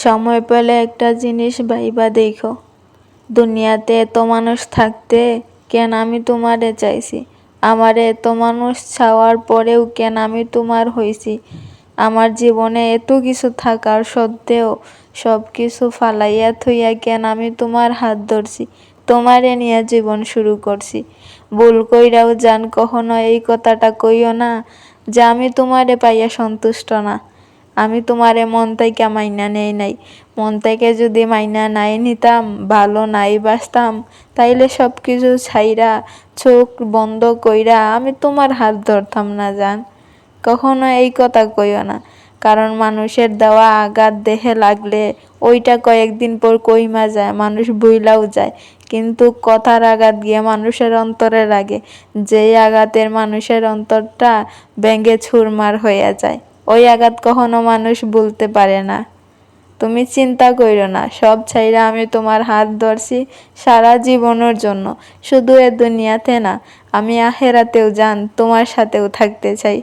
সময় পেলে একটা জিনিস ভাইবা দেখো, দুনিয়াতে এত মানুষ থাকতে কেন আমি তোমারে চাইছি? আমারে এত মানুষ চাওয়ার পরেও কেন আমি তোমার হইছি? আমার জীবনে এত কিছু থাকার সত্ত্বেও সব কিছু ফালাইয়া থইয়া কেন আমি তোমার হাত ধরছি, তোমারে নিয়ে জীবন শুরু করছি। ভুল কইরাও জান কখনো এই কথাটা কইও না যে আমি তোমারে পাইয়া সন্তুষ্ট না। আমি তোমারে মন থেকে মাইনা নেই নাই। মন থেকে যদি মাইনা নাই নিতাম, ভালো নাই বাসতাম, তাইলে সব কিছু ছাইরা চোখ বন্ধ কইরা আমি তোমার হাত ধরতাম না জান। কখনো এই কথা কইও না, কারণ মানুষের দেওয়া আঘাত দেহে লাগলে ওইটা কয়েকদিন পর কইমা যায়, মানুষ ভুইলাও যায়। কিন্তু কথার আঘাত গিয়ে মানুষের অন্তরে লাগে, যেই আঘাতের মানুষের অন্তরটা ভেঙে চুরমার হইয়া যায়, ওই আঘাত কখনো মানুষ ভুলতে পারে না। তুমি চিন্তা কইরো না, সব ছাইরা আমি তোমার হাত ধরছি সারা জীবনের জন্য। শুধু এ দুনিয়াতে না, আমি আখেরাতেও জান তোমার সাথেও থাকতে চাই।